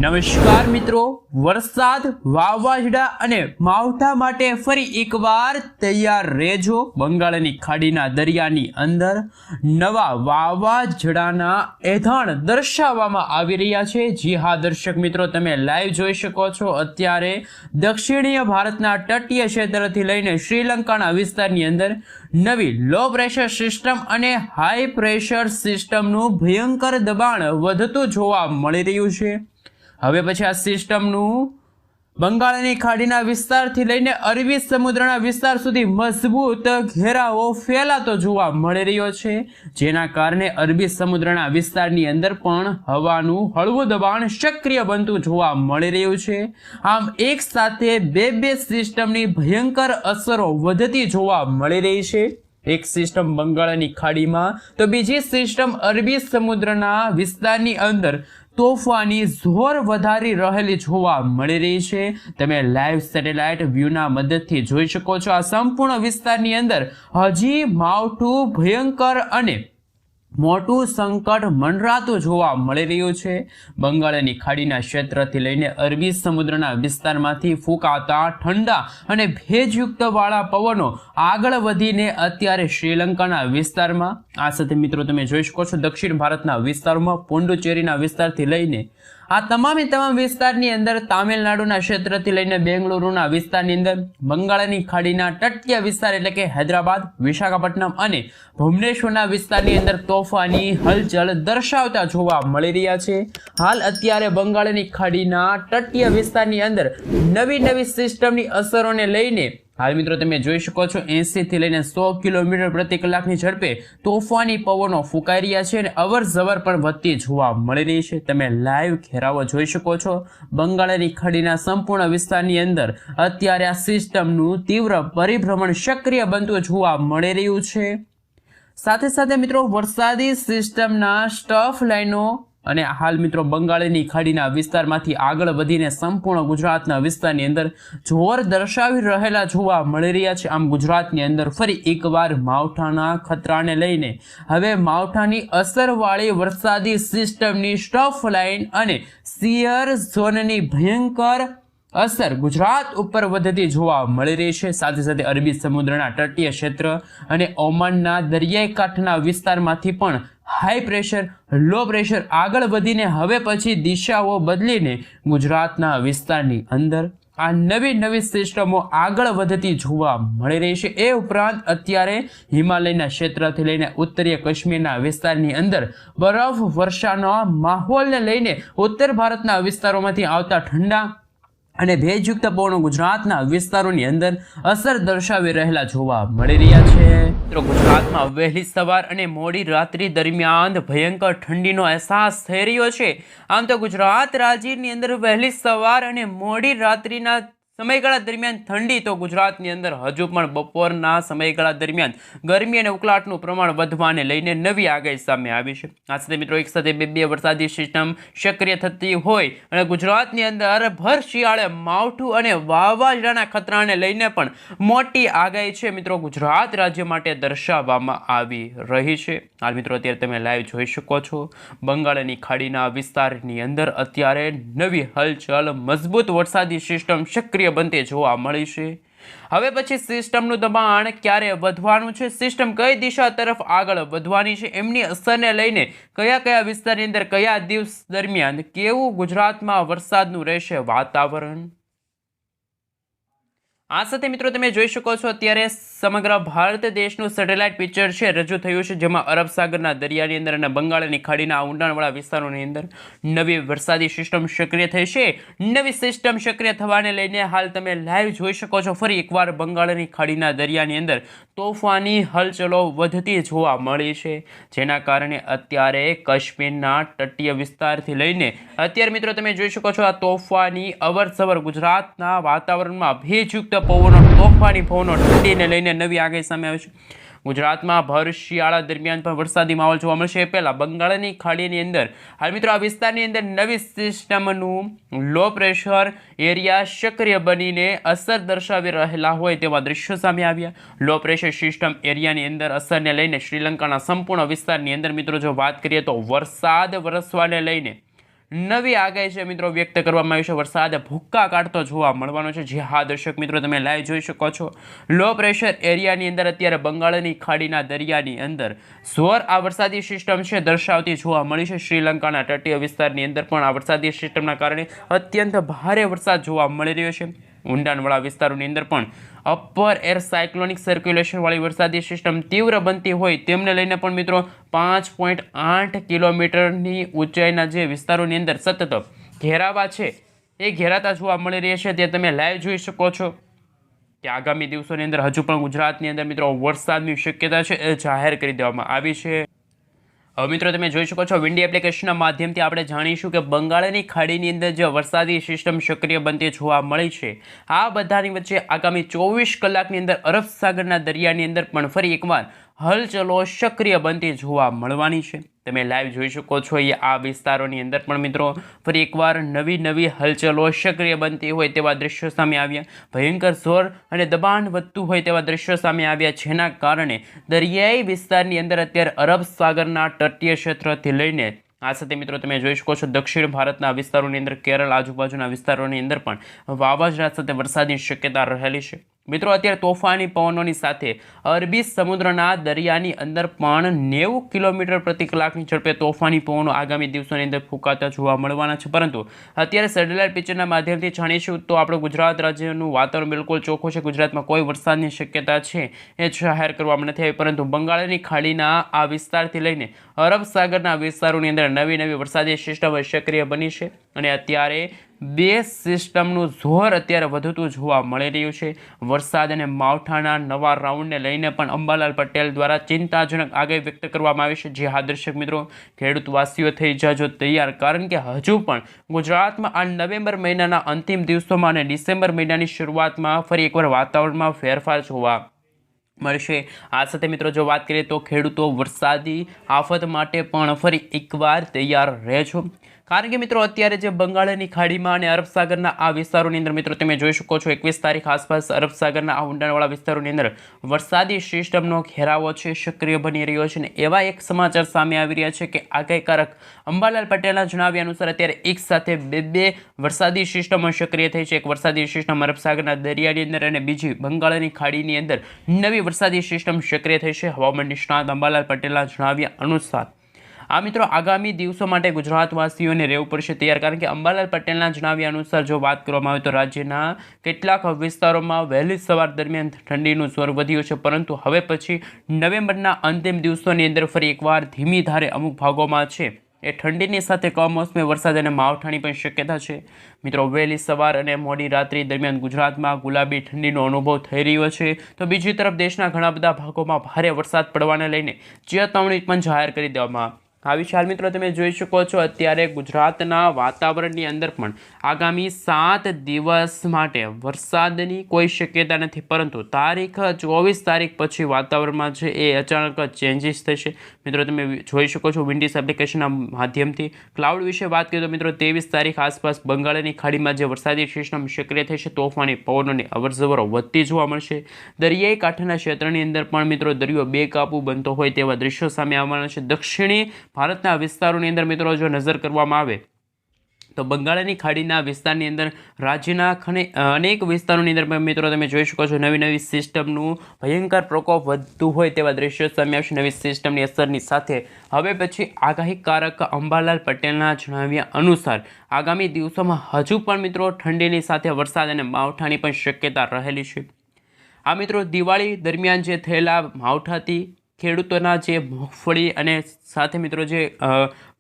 નમસ્કાર મિત્રો, વરસાદ, વાવાઝોડા અને માવઠા માટે ફરી એકવાર તૈયાર રહેજો। બંગાળની ખાડીના દરિયાની અંદર નવા વાવાઝોડાના એંધાણ દર્શાવવામાં આવી રહ્યા છે। જી હા દર્શક મિત્રો, તમે લાઈવ જોઈ શકો છો। અત્યારે દક્ષિણીય ભારતના તટીય ક્ષેત્રથી લઈને શ્રીલંકાના વિસ્તારની અંદર નવી લો પ્રેશર સિસ્ટમ અને હાઈ પ્રેશર સિસ્ટમનું ભયંકર દબાણ વધતું જોવા મળી રહ્યું છે। હવે પછી આ સિસ્ટમનું બંગાળની ખાડીના વિસ્તારથી લઈને અરબી સમુદ્રના વિસ્તાર સુધી મજબૂત ઘેરાવો ફેલાતો જોવા મળી રહ્યો છે, જેના કારણે અરબી સમુદ્રના વિસ્તારની અંદર પણ હવાનું હળવું દબાણ સક્રિય બનતું જોવા મળી રહ્યું છે। આમ એક સાથે બે સિસ્ટમની ભયંકર અસરો વધતી જોવા મળી રહી છે। એક સિસ્ટમ બંગાળની ખાડીમાં તો બીજી સિસ્ટમ અરબી સમુદ્રના વિસ્તારની અંદર તોફાની જોર વધારી રહેલી જોવા મળી રહી છે। તમે લાઈવ સેટેલાઇટ વ્યૂના મદદથી જોઈ શકો છો। આ સંપૂર્ણ વિસ્તારની અંદર હજી માવઠું ભયંકર અને મોટું સંકટ મંડરાતું જોવા મળી રહ્યું છે। બંગાળની ખાડીના ક્ષેત્રથી લઈને અરબી સમુદ્રના વિસ્તારમાંથી ફૂંકાતા ઠંડા અને ભેજયુક્ત વાળા પવનો આગળ વધીને અત્યારે શ્રીલંકાના વિસ્તારમાં, આ સાથે મિત્રો તમે જોઈ શકો છો દક્ષિણ ભારતના વિસ્તારોમાં પોંડુચેરીના વિસ્તારથી લઈને આ તમામ વિસ્તારની અંદર તામિલનાડુના ક્ષેત્રથી લઈને બેંગલુરુના વિસ્તારની અંદર બંગાળની ખાડીના તટીય વિસ્તાર એટલે કે હૈદરાબાદ, વિશાખાપટ્ટનમ અને ભુવનેશ્વરના વિસ્તારની અંદર તોફાની હલચલ દર્શાવતા જોવા મળી રહ્યા છે। હાલ અત્યારે બંગાળની ખાડીના તટીય વિસ્તારની અંદર નવી સિસ્ટમની અસરોને લઈને હાલ મિત્રો તમે જોઈ શકો છો 80 થી લઈને 100 કિલોમીટર પ્રતિ કલાકની ઝડપે તોફાની પવનો ફૂંકાઈ રહ્યા છે અને અવર જવર પણ વધતી જોવા મળી રહી છે। તમે લાઈવ ઘેરાવો જોઈ શકો છો। બંગાળની ખાડીના સંપૂર્ણ વિસ્તારની અંદર અત્યારે આ સિસ્ટમનું તીવ્ર પરિભ્રમણ સક્રિય બનતું જોવા મળી રહ્યું છે। સાથે સાથે મિત્રો વરસાદી સિસ્ટમના સ્ટફ લાઈનો અને હાલ મિત્રો બંગાળની ખાડીના વિસ્તારમાંથી આગળ વધીને સંપૂર્ણ ગુજરાતના વિસ્તારની અંદર જોર દર્શાવી રહેલા જોવા મળી રહ્યા છે। આમ ગુજરાતની અંદર ફરી એકવાર માવઠાના ખતરાને લઈને હવે માવઠાની અસરવાળી વરસાદી સિસ્ટમની સ્ટફ લાઇન અને શિયર ઝોનની ભયંકર અસર ગુજરાત ઉપર વધતી જોવા મળી રહી છે। સાથે સાથે અરબી સમુદ્રના તટીય ક્ષેત્ર અને ઓમાનના દરિયાઈ કાંઠાના વિસ્તારમાંથી પણ હાઈ પ્રેશર, લો પ્રેશર આગળ વધીને હવે પછી દિશાઓ બદલીને ગુજરાતના વિસ્તારની અંદર આ નવી સિસ્ટમો આગળ વધતી જોવા મળી રહી છે। એ ઉપરાંત અત્યારે હિમાલયના ક્ષેત્રથી લઈને ઉત્તરીય કાશ્મીરના વિસ્તારની અંદર બરફ વર્ષાના માહોલને લઈને ઉત્તર ભારતના વિસ્તારોમાંથી આવતા ઠંડા અને ભેજયુક્ત પવનો ગુજરાતના વિસ્તારોની અંદર અસર દર્શાવી રહેલા જોવા મળી રહ્યા છે। ગુજરાતમાં વહેલી સવાર અને મોડી રાત્રિ દરમિયાન ભયંકર ઠંડીનો અહેસાસ થઈ રહ્યો છે। આમ તો ગુજરાત રાજ્યની અંદર વહેલી સવાર અને મોડી રાત્રિના સમયગાળા દરમિયાન ઠંડી તો ગુજરાતની અંદર હજુ પણ બપોરના સમયગાળા દરમિયાન ગરમી અને ઉકળાટનું પ્રમાણ વધવાને લઈને નવી આગાહી સામે આવી છે। આ સાથે મિત્રો એક સાથે બે વરસાદી સિસ્ટમ સક્રિય થતી હોય અને ગુજરાતની અંદર ભર શિયાળે માવઠું અને વાવાઝોડાના ખતરાને લઈને પણ મોટી આગાહી છે મિત્રો ગુજરાત રાજ્ય માટે દર્શાવવામાં આવી રહી છે। હાલ મિત્રો અત્યારે તમે લાઈવ જોઈ શકો છો બંગાળની ખાડીના વિસ્તારની અંદર અત્યારે નવી હલચલ મજબૂત વરસાદી સિસ્ટમ સક્રિય બનતી જોવા મળી છે। હવે પછી સિસ્ટમનું દબાણ ક્યારે વધવાનું છે, સિસ્ટમ કઈ દિશા તરફ આગળ વધવાની છે, એમની અસરને લઈને કયા વિસ્તારની અંદર કયા દિવસ દરમિયાન કેવું ગુજરાતમાં વરસાદનું રહેશે વાતાવરણ। આ સાથે મિત્રો તમે જોઈ શકો છો અત્યારે સમગ્ર ભારત દેશનું સેટેલાઇટ પિક્ચર છે રજૂ થયું છે, જેમાં અરબ સાગરના દરિયાની અંદર અને બંગાળની ખાડીના ઊંડાણવાળા વિસ્તારોની અંદર નવી વરસાદી સિસ્ટમ સક્રિય થઈ છે। નવી સિસ્ટમ સક્રિય થવાને લઈને હાલ તમે લાઈવ જોઈ શકો છો ફરી એકવાર બંગાળની ખાડીના દરિયાની અંદર તોફાની હલચલો વધતી જોવા મળી છે, જેના કારણે અત્યારે કાશ્મીરના તટીય વિસ્તારથી લઈને અત્યારે મિત્રો તમે જોઈ શકો છો આ તોફાની અવર જવર ગુજરાતના વાતાવરણમાં ભેજયુક્ત પવનો, તોફાની પવનો ઠંડીને લઈને નવી આગાહી સામે આવી છે। ગુજરાતમાં ભર શિયાળા દરમિયાન પણ વરસાદી માહોલ જોવા મળશે। પહેલા બંગાળની ખાડીની અંદર હાલ મિત્રો આ વિસ્તારની અંદર નવી સિસ્ટમનું લો પ્રેશર એરિયા સક્રિય બનીને અસર દર્શાવી રહેલા હોય તેવા દ્રશ્યો સામે આવ્યા। લો પ્રેશર સિસ્ટમ એરિયાની અંદર અસરને લઈને શ્રીલંકાના સંપૂર્ણ વિસ્તારની અંદર મિત્રો જો વાત કરીએ તો વરસાદ વરસવાને લઈને નવી આગાહી છે મિત્રો વ્યક્ત કરવામાં આવી છે. વરસાદ ભૂક્કા કાઢતો જોવા મળવાનો છે. જે હા દર્શક મિત્રો તમે લાઈવ જોઈ શકો છો. લો પ્રેશર એરિયાની અંદર અત્યારે બંગાળની ખાડીના દરિયાની અંદર જોર આ વરસાદી સિસ્ટમ છે દર્શાવતી જોવા મળી છે. શ્રીલંકાના તટીય વિસ્તારની અંદર પણ આ વરસાદી સિસ્ટમના કારણે અત્યંત ભારે વરસાદ જોવા મળી રહ્યો છે. ઊંડાણવાળા વિસ્તારોની અંદર પણ અપર એર સાયક્લોનિક સર્ક્યુલેશનવાળી વરસાદી સિસ્ટમ તીવ્ર બનતી હોય તેમને લઈને પણ મિત્રો 5.8 કિલોમીટરની ઊંચાઈના જે વિસ્તારોની અંદર સતત ઘેરાવા છે એ ઘેરાતા જોવા મળી રહ્યા છે. તે તમે લાઈવ જોઈ શકો છો કે આગામી દિવસોની અંદર હજુ પણ ગુજરાતની અંદર મિત્રો વરસાદની શક્યતા છે એ જાહેર કરી દેવામાં આવી છે. હવે મિત્રો તમે જોઈ શકો છો વિન્ડી એપ્લિકેશનના માધ્યમથી આપણે જાણીશું કે બંગાળની ખાડીની અંદર જે વરસાદી સિસ્ટમ સક્રિય બનતી જોવા મળી છે આ બધાની વચ્ચે આગામી 24 કલાકની અંદર અરબ સાગરના દરિયાની અંદર પણ ફરી એકવાર હલચલો સક્રિય બનતી જોવા મળવાની છે. તમે લાઈવ જોઈ શકો છો આ વિસ્તારોની અંદર પણ મિત્રો ફરી એકવાર નવી હલચલો સક્રિય બનતી હોય તેવા દ્રશ્યો સામે આવ્યા. ભયંકર જોર અને દબાણ વધતું હોય તેવા દ્રશ્યો સામે આવ્યા, જેના કારણે દરિયાઈ વિસ્તારની અંદર અત્યારે અરબ સાગરના તટીય ક્ષેત્રથી લઈને આ સાથે મિત્રો તમે જોઈ શકો છો દક્ષિણ ભારતના વિસ્તારોની અંદર કેરળ આજુબાજુના વિસ્તારોની અંદર પણ વાવાઝોડા સાથે વરસાદની શક્યતા રહેલી છે. મિત્રો અત્યારે તોફાની પવનોની સાથે અરબી સમુદ્રના દરિયાની અંદર પણ 90 કિલોમીટર પ્રતિ કલાકની ઝડપે તોફાની પવનો આગામી દિવસોની અંદર ફૂંકાતા જોવા મળવાના છે. પરંતુ અત્યારે સેટેલાઇટ પિક્ચરના માધ્યમથી જાણીશું તો આપણું ગુજરાત રાજ્યનું વાતાવરણ બિલકુલ ચોખ્ખું છે. ગુજરાતમાં કોઈ વરસાદની શક્યતા છે એ જાહેર કરવામાં નથી આવી, પરંતુ બંગાળની ખાડીના આ વિસ્તારથી લઈને અરબ સાગરના વિસ્તારોની અંદર નવી વરસાદી સિસ્ટમ સક્રિય બની છે અને અત્યારે બે સિસ્ટમનું જોર અત્યારે વધતું જોવા મળી રહ્યું છે. વરસાદ અને માવઠાના નવા રાઉન્ડને લઈને પણ અંબાલાલ પટેલ દ્વારા ચિંતાજનક આગાહી વ્યક્ત કરવામાં આવી છે. જે હા દર્શક મિત્રો ખેડૂતવાસીઓ થઈ જાજો તૈયાર, કારણ કે હજુ પણ ગુજરાતમાં આ નવેમ્બર મહિનાના અંતિમ દિવસોમાં અને ડિસેમ્બર મહિનાની શરૂઆતમાં ફરી એકવાર વાતાવરણમાં ફેરફાર જોવા મળશે. આ સાથે મિત્રો જો વાત કરીએ તો ખેડૂતો વરસાદી આફત માટે પણ ફરી એકવાર તૈયાર રહેજો, કારણ કે મિત્રો અત્યારે જે બંગાળની ખાડીમાં અને અરબ સાગરના આ વિસ્તારોની અંદર મિત્રો તમે જોઈ શકો છો 21 તારીખ આસપાસ અરબ સાગરના આ ઊંડાણવાળા વિસ્તારોની અંદર વરસાદી સિસ્ટમનો ઘેરાવો છે સક્રિય બની રહ્યો છે. અને એવા એક સમાચાર સામે આવી રહ્યા છે કે આગાહીકારક અંબાલાલ પટેલના જણાવ્યા અનુસાર અત્યારે એક સાથે બે વરસાદી સિસ્ટમો સક્રિય થઈ છે. એક વરસાદી સિસ્ટમ અરબ સાગરના દરિયાની અંદર અને બીજી બંગાળની ખાડીની અંદર નવી વરસાદી સિસ્ટમ સક્રિય થઈ છે. હવામાન નિષ્ણાત અંબાલાલ પટેલના જણાવ્યા અનુસાર આ મિત્રો આગામી દિવસો માટે ગુજરાતવાસીઓને રહેવું પડશે તૈયાર, કારણ કે અંબાલાલ પટેલના જણાવ્યા અનુસાર જો વાત કરવામાં આવે તો રાજ્યના કેટલાક વિસ્તારોમાં વહેલી સવાર દરમિયાન ઠંડીનું જોર વધ્યું છે, પરંતુ હવે પછી નવેમ્બરના અંતિમ દિવસોની અંદર ફરી એકવાર ધીમી ધારે અમુક ભાગોમાં છે એ ઠંડીની સાથે કમોસમી વરસાદ અને માવઠાની પણ શક્યતા છે. મિત્રો વહેલી સવાર અને મોડી રાત્રિ દરમિયાન ગુજરાતમાં ગુલાબી ઠંડીનો અનુભવ થઈ રહ્યો છે, તો બીજી તરફ દેશના ઘણા બધા ભાગોમાં ભારે વરસાદ પડવાને લઈને ચેતવણી પણ જાહેર કરી દેવામાં આવી છે. હાલ મિત્રો તમે જોઈ શકો છો અત્યારે ગુજરાતના વાતાવરણની અંદર પણ આગામી 7 દિવસ માટે વરસાદની કોઈ શક્યતા નથી, પરંતુ તારીખ 24 તારીખ પછી વાતાવરણમાં છે એ અચાનક ચેન્જીસ થશે. મિત્રો તમે જોઈ શકો છો વિન્ડીઝ એપ્લિકેશનના માધ્યમથી ક્લાઉડ વિશે વાત કરીએ તો મિત્રો 23 તારીખ આસપાસ બંગાળની ખાડીમાં જે વરસાદી સિસ્ટમ સક્રિય થઈ છે તોફાની પવનોની અવરજવરો વધતી જોવા મળશે. દરિયાઈ કાંઠાના ક્ષેત્રની અંદર પણ મિત્રો દરિયો બેકાબૂ બનતો હોય તેવા દ્રશ્યો સામે આવવાના છે. દક્ષિણી ભારતના વિસ્તારોની અંદર મિત્રો જો નજર કરવામાં આવે તો બંગાળની ખાડીના વિસ્તારની અંદર રાજ્યના અનેક વિસ્તારોની અંદર મિત્રો તમે જોઈ શકો છો નવી સિસ્ટમનું ભયંકર પ્રકોપ વધતું હોય તેવા દ્રશ્યો સામે આવશે. નવી સિસ્ટમની અસરની સાથે હવે પછી આગાહીકારક અંબાલાલ પટેલના જણાવ્યા અનુસાર આગામી દિવસોમાં હજુ પણ મિત્રો ઠંડીની સાથે વરસાદ અને માવઠાની પણ શક્યતા રહેલી છે. આ મિત્રો દિવાળી દરમિયાન જે થયેલા માવઠાથી ખેડૂતોના જે મગફળી અને સાથે મિત્રો જે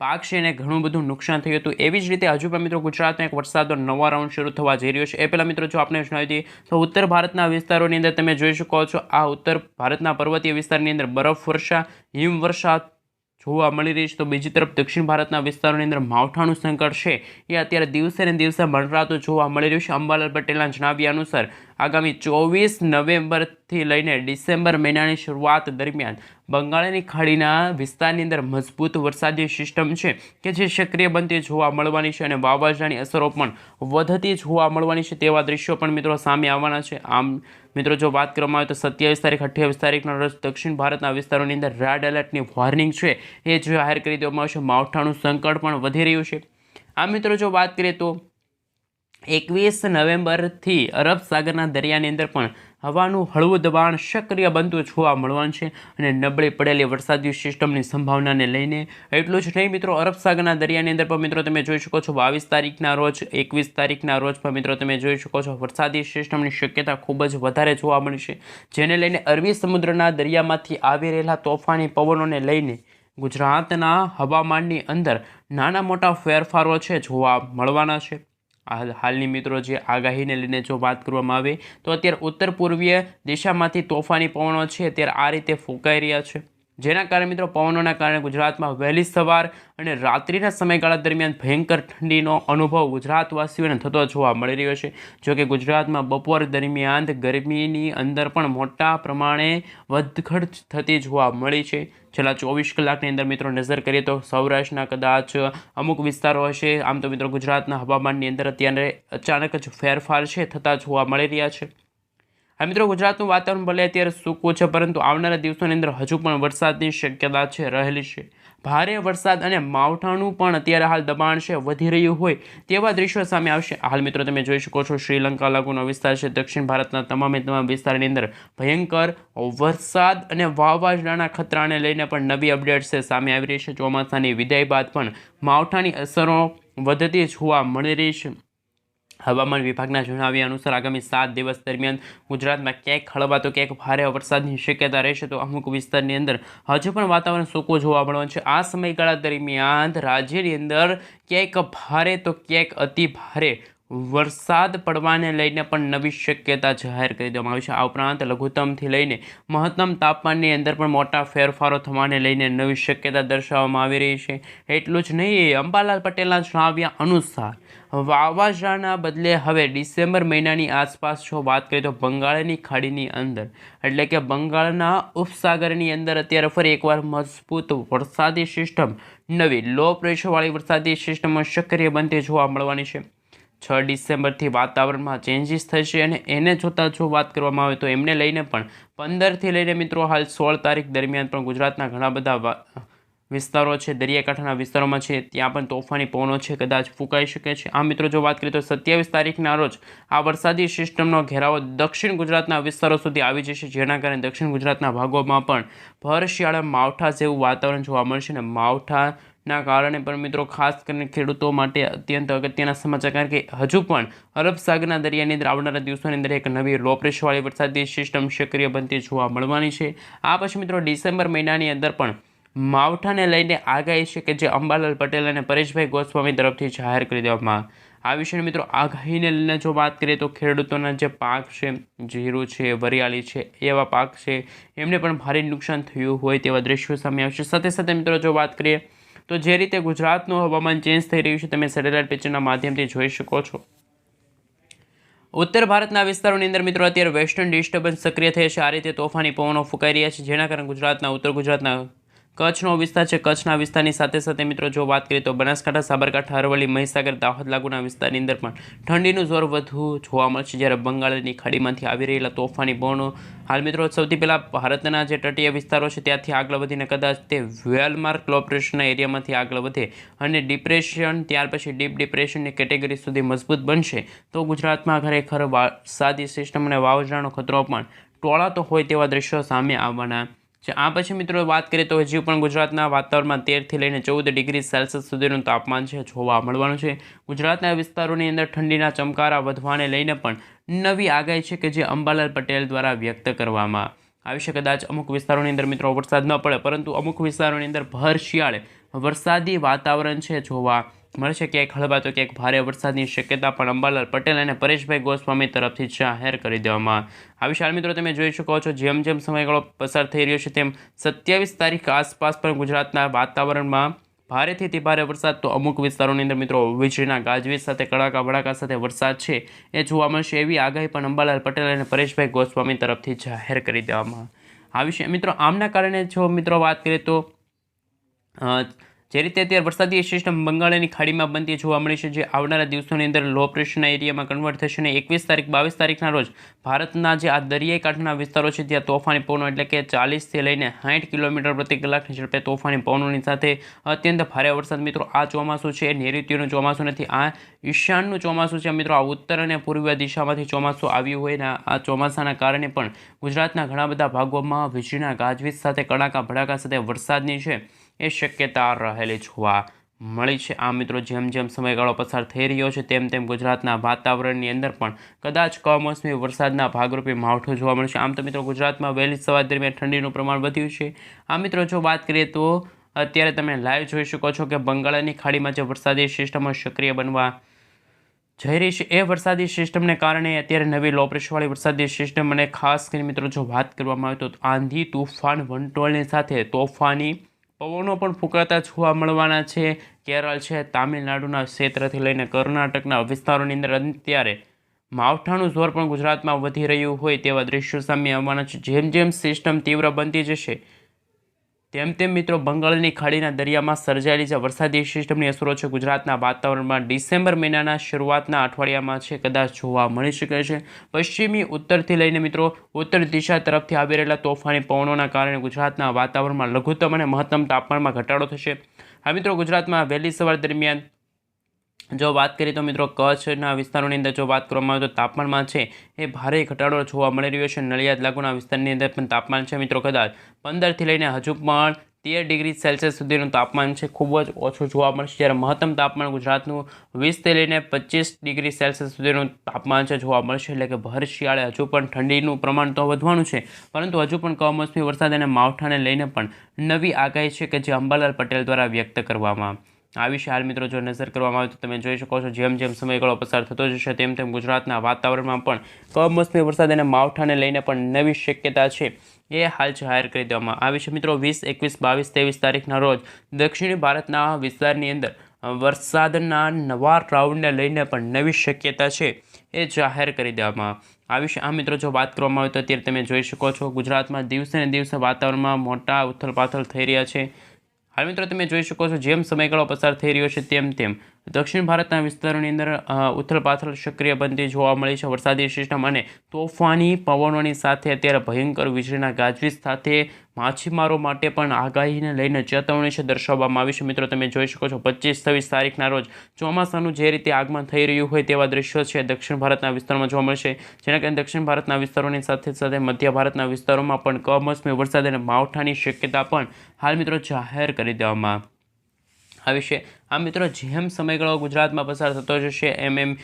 પાક છે એને ઘણું બધું નુકસાન થયું હતું. એવી જ રીતે હજુ પણ મિત્રો ગુજરાતમાં એક વરસાદનો નવા રાઉન્ડ શરૂ થવા જઈ રહ્યો છે. એ પહેલાં મિત્રો જો આપણે જણાવી દઈએ તો ઉત્તર ભારતના વિસ્તારોની અંદર તમે જોઈ શકો છો આ ઉત્તર ભારતના પર્વતીય વિસ્તારની અંદર બરફવર્ષા હિમવર્ષા જોવા મળી રહી છે, તો બીજી તરફ દક્ષિણ ભારતના વિસ્તારોની અંદર માવઠાનું સંકટ છે એ અત્યારે દિવસે ને દિવસે મંડરાતું જોવા મળી રહ્યું છે. અંબાલાલ પટેલના જણાવ્યા અનુસાર આગામી 24 નવેમ્બરથી લઈને ડિસેમ્બર મહિનાની શરૂઆત દરમિયાન બંગાળની ખાડીના વિસ્તારની અંદર મજબૂત વરસાદી સિસ્ટમ છે કે જે સક્રિય બનતી જોવા મળવાની છે અને વાવાઝોડાની અસરો પણ વધતી જોવા મળવાની છે તેવા દ્રશ્યો પણ મિત્રો સામે આવવાના છે. આમ મિત્રો જો વાત કરવામાં આવે તો 27 તારીખ 28 તારીખના રોજ દક્ષિણ ભારતના વિસ્તારોની અંદર રેડ એલર્ટની વોર્નિંગ છે એ જાહેર કરી દેવામાં આવશે. માવઠાનું સંકટ પણ વધી રહ્યું છે. આ મિત્રો જો વાત કરીએ તો 21 નવેમ્બરથી અરબ સાગરના દરિયાની અંદર પણ હવાનું હળવું દબાણ સક્રિય બનતું જોવા મળવાનું છે અને નબળી પડેલી વરસાદી સિસ્ટમની સંભાવનાને લઈને એટલું જ નહીં મિત્રો, અરબ સાગરના દરિયાની અંદર પણ મિત્રો તમે જોઈ શકો છો 22 તારીખના રોજ 21 તારીખના રોજ પણ મિત્રો તમે જોઈ શકો છો વરસાદી સિસ્ટમની શક્યતા ખૂબ જ વધારે જોવા મળી છે, જેને લઈને અરબી સમુદ્રના દરિયામાંથી આવી રહેલા તોફાની પવનોને લઈને ગુજરાતના હવામાનની અંદર નાના મોટા ફેરફારો છે જોવા મળવાના છે। હાલની મિત્રો જે આગાહીને લઈને જો વાત કરવામાં આવે તો અત્યારે ઉત્તર પૂર્વીય દિશામાંથી તોફાની પવનો છે અત્યારે આ રીતે ફૂંકાઈ રહ્યા છે, જેના કારણે મિત્રો પવનોના કારણે ગુજરાતમાં વહેલી સવાર અને રાત્રિના સમયગાળા દરમિયાન ભયંકર ઠંડીનો અનુભવ ગુજરાતવાસીઓને થતો જોવા મળી રહ્યો છે। જો કે ગુજરાતમાં બપોર દરમિયાન ગરમીની અંદર પણ મોટા પ્રમાણે વધઘટ થતી જોવા મળી છે। છેલ્લા 24 કલાકની અંદર મિત્રો નજર કરીએ તો સૌરાષ્ટ્રના કદાચ અમુક વિસ્તારો હશે, આમ તો મિત્રો ગુજરાતના હવામાનની અંદર અત્યારે અચાનક જ ફેરફાર છે થતા જોવા મળી રહ્યા છે। આ મિત્રો ગુજરાતનું વાતાવરણ ભલે અત્યારે સૂકું છે, પરંતુ આવનારા દિવસોની અંદર હજુ પણ વરસાદની શક્યતા છે રહેલી છે। ભારે વરસાદ અને માવઠાનું પણ અત્યારે હાલ દબાણ છે વધી રહ્યું હોય તેવા દ્રશ્યો સામે આવશે। હાલ મિત્રો તમે જોઈ શકો છો શ્રીલંકા લાગુનો વિસ્તાર છે, દક્ષિણ ભારતના તમામ વિસ્તારની અંદર ભયંકર વરસાદ અને વાવાઝોડાના ખતરાને લઈને પણ નવી અપડેટ છે સામે આવી રહી છે। ચોમાસાની વિદાય બાદ પણ માવઠાની અસરો વધતી જોવા મળી રહી છે। હવામાન વિભાગના જણાવ્યા અનુસાર આગામી 7 દિવસ દરમિયાન ગુજરાતમાં ક્યાંક હળવા તો ક્યાંક ભારે વરસાદની શક્યતા રહેશે, તો અમુક વિસ્તારની અંદર હજુ પણ વાતાવરણ સૂકું જોવા મળવાનું છે। આ સમયગાળા દરમિયાન રાજ્યની અંદર ક્યાંક ભારે તો ક્યાંક અતિ ભારે વરસાદ પડવાને લઈને પણ નવી શક્યતા જાહેર કરી દેવામાં આવી છે। આ ઉપરાંત લઘુત્તમથી લઈને મહત્તમ તાપમાનની અંદર પણ મોટા ફેરફારો થવાને લઈને નવી શક્યતા દર્શાવવામાં આવી રહી છે। એટલું જ નહીં, અંબાલાલ પટેલના જણાવ્યા અનુસાર વાવાઝોડાના બદલે હવે ડિસેમ્બર મહિનાની આસપાસ જો વાત કરીએ તો બંગાળની ખાડીની અંદર એટલે કે બંગાળના ઉપસાગરની અંદર અત્યારે ફરી એકવાર મજબૂત વરસાદી સિસ્ટમ, નવી લો પ્રેશરવાળી વરસાદી સિસ્ટમ સક્રિય બનતી જોવા મળવાની છે। 6 ડિસેમ્બરથી વાતાવરણમાં ચેન્જીસ થશે અને એને જોતાં જો વાત કરવામાં આવે તો એમને લઈને પણ 15થી લઈને મિત્રો હાલ 16 તારીખ દરમિયાન પણ ગુજરાતના ઘણા બધા વિસ્તારો છે, દરિયાકાંઠાના વિસ્તારોમાં છે, ત્યાં પણ તોફાની પવનો છે કદાચ ફૂંકાઈ શકે છે। આ મિત્રો જો વાત કરીએ તો 27 તારીખના રોજ આ વરસાદી સિસ્ટમનો ઘેરાવો દક્ષિણ ગુજરાતના વિસ્તારો સુધી આવી જશે, જેના કારણે દક્ષિણ ગુજરાતના ભાગોમાં પણ ભર શિયાળા માવઠા જેવું વાતાવરણ જોવા મળશે અને માવઠાના કારણે પણ મિત્રો ખાસ કરીને ખેડૂતો માટે અત્યંત અગત્યના સમાચાર, કારણ કે હજુ પણ અરબ સાગરના દરિયાની અંદર આવનારા દિવસોની અંદર એક નવી લો પ્રેશરવાળી વરસાદી સિસ્ટમ સક્રિય બનતી જોવા મળવાની છે। આ પછી મિત્રો ડિસેમ્બર મહિનાની અંદર પણ માવઠાને લઈને આગાહી છે કે જે અંબાલાલ પટેલ અને પરેશભાઈ ગોસ્વામી તરફથી જાહેર કરી દેવામાં આ વિશેની મિત્રો આગાહીને લઈને જો વાત કરીએ તો ખેડૂતોના જે પાક છે, જીરું છે, વરિયાળી છે, એવા પાક છે, એમને પણ ભારે નુકસાન થયું હોય તેવા દ્રશ્યો સામે આવશે। સાથે સાથે મિત્રો જો વાત કરીએ તો જે રીતે ગુજરાતનું હવામાન ચેન્જ થઈ રહ્યું છે તમે સેટેલાઇટ પિક્ચરના માધ્યમથી જોઈ શકો છો। ઉત્તર ભારતના વિસ્તારોની અંદર મિત્રો અત્યારે વેસ્ટર્ન ડિસ્ટર્બન્સ સક્રિય થઈ છે, આ રીતે તોફાની પવનો ફૂંકાઈ રહ્યા છે, જેના કારણે ગુજરાતના ઉત્તર ગુજરાતના કચ્છનો વિસ્તાર છે, કચ્છના વિસ્તારની સાથે સાથે મિત્રો જો વાત કરીએ તો બનાસકાંઠા, સાબરકાંઠા, અરવલ્લી, મહીસાગર, દાહોદ લાગુના વિસ્તારની અંદર પણ ઠંડીનું જોર વધુ જોવા મળશે, જ્યારે બંગાળની ખાડીમાંથી આવી રહેલા તોફાની પવનો હાલ મિત્રો સૌથી પહેલાં ભારતના જે તટીય વિસ્તારો છે ત્યાંથી આગળ વધીને કદાચ તે વેલમાર્ક લો પ્રેશરના એરિયામાંથી આગળ વધે અને ડિપ્રેશન, ત્યાર પછી ડીપ ડિપ્રેશનની કેટેગરી સુધી મજબૂત બનશે તો ગુજરાતમાં ખરેખર વરસાદી સિસ્ટમ અને વાવાઝોડાનો ખતરો પણ ટોળાતો હોય તેવા દ્રશ્યો સામે આવવાના છે। આ પછી મિત્રો વાત કરીએ તો હજી પણ ગુજરાતના વાતાવરણમાં 13થી લઈને 14 ડિગ્રી સેલ્સિયસ સુધીનું તાપમાન છે જોવા મળવાનું છે। ગુજરાતના વિસ્તારોની અંદર ઠંડીના ચમકારા વધવાને લઈને પણ નવી આગાહી છે કે જે અંબાલાલ પટેલ દ્વારા વ્યક્ત કરવામાં આવી છે। કદાચ અમુક વિસ્તારોની અંદર મિત્રો વરસાદ ન પડે, પરંતુ અમુક વિસ્તારોની અંદર ભર શિયાળે વરસાદી વાતાવરણ છે જોવા મળશે, ક્યાંક હળવા તો ક્યાંક ભારે વરસાદની શક્યતા પણ અંબાલાલ પટેલ અને પરેશભાઈ ગોસ્વામી તરફથી જાહેર કરી દેવામાં આવી છે। મિત્રો તમે જોઈ શકો છો જેમ જેમ સમયગાળો પસાર થઈ રહ્યો છે તેમ 27 તારીખ આસપાસ પણ ગુજરાતના વાતાવરણમાં ભારેથી અતિ ભારે વરસાદ તો અમુક વિસ્તારોની અંદર મિત્રો વીજળીના ગાજવીજ સાથે કડાકા ભડાકા સાથે વરસાદ છે એ જોવા મળશે, એવી આગાહી પણ અંબાલાલ પટેલ અને પરેશભાઈ ગોસ્વામી તરફથી જાહેર કરી દેવામાં આવી છે। મિત્રો આમના કારણે જો મિત્રો વાત કરીએ તો જે રીતે અત્યારે વરસાદી સિસ્ટમ બંગાળની ખાડીમાં બનતી જોવા મળી છે, જે આવનારા દિવસોની અંદર લો પ્રેશરના એરિયામાં કન્વર્ટ થશે અને 21 તારીખ 22 તારીખના રોજ ભારતના જે આ દરિયાઈ કાંઠાના વિસ્તારો છે ત્યાં તોફાની પવનો એટલે કે 40થી લઈને 60 કિલોમીટર પ્રતિ કલાકની ઝડપે તોફાની પવનોની સાથે અત્યંત ભારે વરસાદ. મિત્રો આ ચોમાસું છે એ નૈઋત્યનું ચોમાસું નથી, આ ઈશાનનું ચોમાસું છે. મિત્રો આ ઉત્તર અને પૂર્વીય દિશામાંથી ચોમાસું આવ્યું હોય ને આ ચોમાસાના કારણે પણ ગુજરાતના ઘણા બધા ભાગોમાં વીજળીના ગાજવીજ સાથે કડાકા ભડાકા સાથે વરસાદની છે એ શક્યતા રહેલી જોવા મળી છે. આ મિત્રો જેમ જેમ સમયગાળો પસાર થઈ રહ્યો છે તેમ તેમ ગુજરાતના વાતાવરણની અંદર પણ કદાચ કમોસમી વરસાદના ભાગરૂપે માવઠું જોવા મળશે. આમ તો મિત્રો ગુજરાતમાં વહેલી સવાર દરમિયાન ઠંડીનું પ્રમાણ વધ્યું છે. આ મિત્રો જો વાત કરીએ તો અત્યારે તમે લાઈવ જોઈ શકો છો કે બંગાળની ખાડીમાં જે વરસાદી સિસ્ટમો સક્રિય બનવા જઈ રહી છે એ વરસાદી સિસ્ટમને કારણે અત્યારે નવી લો પ્રેશરવાળી વરસાદી સિસ્ટમ અને ખાસ કરીને મિત્રો જો વાત કરવામાં આવે તો આંધી તુફાન વંટોળની સાથે તોફાની પવનો પણ ફૂંકાતા જોવા મળવાના છે. કેરળ છે, તામિલનાડુના ક્ષેત્રથી લઈને કર્ણાટકના વિસ્તારોની અંદર અત્યારે માવઠાનું જોર પણ ગુજરાતમાં વધી રહ્યું હોય તેવા દ્રશ્યો સામે આવવાના છે. જેમ જેમ સિસ્ટમ તીવ્ર બનતી જશે તેમ તેમ મિત્રો બંગાળની ખાડીના દરિયામાં સર્જાયેલી જે વરસાદી સિસ્ટમની અસરો છે ગુજરાતના વાતાવરણમાં ડિસેમ્બર મહિનાના શરૂઆતના અઠવાડિયામાં છે કદાચ જોવા મળી શકે છે. પશ્ચિમી ઉત્તરથી લઈને મિત્રો ઉત્તર દિશા તરફથી આવી રહેલા તોફાની પવનોના કારણે ગુજરાતના વાતાવરણમાં લઘુત્તમ અને મહત્તમ તાપમાનમાં ઘટાડો થશે. આ મિત્રો ગુજરાતમાં વહેલી સવાર દરમિયાન જો વાત કરીએ તો મિત્રો કચ્છના વિસ્તારોની અંદર જો વાત કરવામાં આવે તો તાપમાનમાં છે એ ભારે ઘટાડો જોવા મળી રહ્યો છે. નડિયાદ લાગુના વિસ્તારની અંદર પણ તાપમાન છે મિત્રો કદાચ 15થી લઈને હજુ પણ 13 ડિગ્રી સેલ્સિયસ સુધીનું તાપમાન છે ખૂબ જ ઓછું જોવા મળશે, જ્યારે મહત્તમ તાપમાન ગુજરાતનું 20થી લઈને 25 ડિગ્રી સેલ્સિયસ સુધીનું તાપમાન છે જોવા મળશે. એટલે કે ભર શિયાળે હજુ પણ ઠંડીનું પ્રમાણ તો વધવાનું છે, પરંતુ હજુ પણ કમોસમી વરસાદ અને માવઠાને લઈને પણ નવી આગાહી છે કે જે અંબાલાલ પટેલ દ્વારા વ્યક્ત કરવામાં આવી છે. હાલ મિત્રો જો નજર કરવામાં આવે તો તમે જોઈ શકો છો જેમ જેમ સમયગાળો પસાર થતો જશે તેમ તેમ ગુજરાતના વાતાવરણમાં પણ કમોસમી વરસાદ અને માવઠાને લઈને પણ નવી શક્યતા છે એ હાલ જાહેર કરી દેવામાં આવી છે. મિત્રો 20, 21, 22, 23 તારીખના રોજ દક્ષિણી ભારતના વિસ્તારની અંદર વરસાદના નવા રાઉન્ડને લઈને પણ નવી શક્યતા છે એ જાહેર કરી દેવામાં આવી છે. આ મિત્રો જો વાત કરવામાં આવે તો અત્યારે તમે જોઈ શકો છો ગુજરાતમાં દિવસે ને દિવસે વાતાવરણમાં મોટા ઉથલપાથલ થઈ રહ્યા છે. હાલ મિત્રો તમે જોઈ શકો છો જેમ સમયગાળો પસાર થઈ રહ્યો છે તેમ તેમ દક્ષિણ ભારતના વિસ્તારોની અંદર ઉથલપાથલ સક્રિય બનતી જોવા મળી છે વરસાદી સિસ્ટમ અને તોફાની પવનોની સાથે અત્યારે ભયંકર વીજળીના ગાજવીજ સાથે માછીમારો માટે પણ આગાહીને લઈને ચેતવણી છે દર્શાવવામાં આવી છે. મિત્રો તમે જોઈ શકો છો 25-26 તારીખના રોજ ચોમાસાનું જે રીતે આગમન થઈ રહ્યું હોય તેવા દ્રશ્યો છે દક્ષિણ ભારતના વિસ્તારમાં જોવા મળશે, જેના કારણે દક્ષિણ ભારતના વિસ્તારોની સાથે સાથે મધ્ય ભારતના વિસ્તારોમાં પણ કમોસમી વરસાદ અને માવઠાની શક્યતા પણ હાલ મિત્રો જાહેર કરી દેવામાં આવી છે. આ મિત્રો જેમ સમયગાળો ગુજરાતમાં પસાર થતો જશે એમ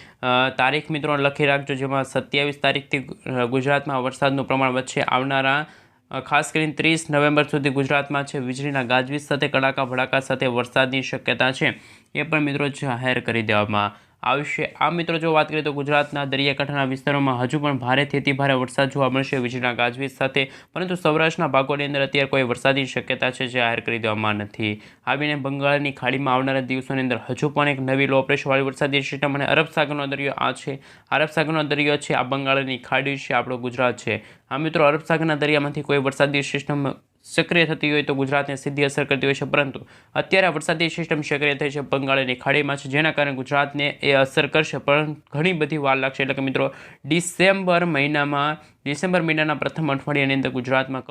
તારીખ મિત્રો લખી રાખજો, જેમાં 27 તારીખથી ગુજરાતમાં વરસાદનું પ્રમાણ વધશે. આવનારા ખાસ કરીને 30 નવેમ્બર સુધી ગુજરાતમાં છે વીજળીના ગાજવીજ સાથે કડાકા ભડાકા સાથે વરસાદની શક્યતા છે એ પણ મિત્રો જાહેર કરી દેવામાં આવશે. આ મિત્રો જો વાત કરીએ તો ગુજરાતના દરિયાકાંઠાના વિસ્તારોમાં હજુ પણ ભારેથી અતિ ભારે વરસાદ જોવા મળશે વીજળીના ગાજવીજ સાથે, પરંતુ સૌરાષ્ટ્રના ભાગોની અંદર અત્યારે કોઈ વરસાદની શક્યતા છે જાહેર કરી દેવામાં નથી આવીને બંગાળની ખાડીમાં આવનારા દિવસોની અંદર હજુ પણ એક નવી લો પ્રેશરવાળી વરસાદી સિસ્ટમ અને અરબ સાગરનો દરિયો આ છે. અરબ સાગરનો દરિયો છે, આ બંગાળની ખાડી છે, આપણો ગુજરાત છે. આ મિત્રો અરબ સાગરના દરિયામાંથી કોઈ વરસાદી સિસ્ટમ સક્રિય થતી હોય તો ગુજરાતને સીધી અસર કરતી હોય છે, પરંતુ અત્યારે વરસાદી સિસ્ટમ સક્રિય થઈ છે બંગાળની ખાડીમાં છે, જેના કારણે ગુજરાતને એ અસર કરશે પણ ઘણી બધી વાર લાગશે. એટલે કે મિત્રો ડિસેમ્બર મહિનાના પ્રથમ અઠવાડિયાની અંદર ગુજરાતમાં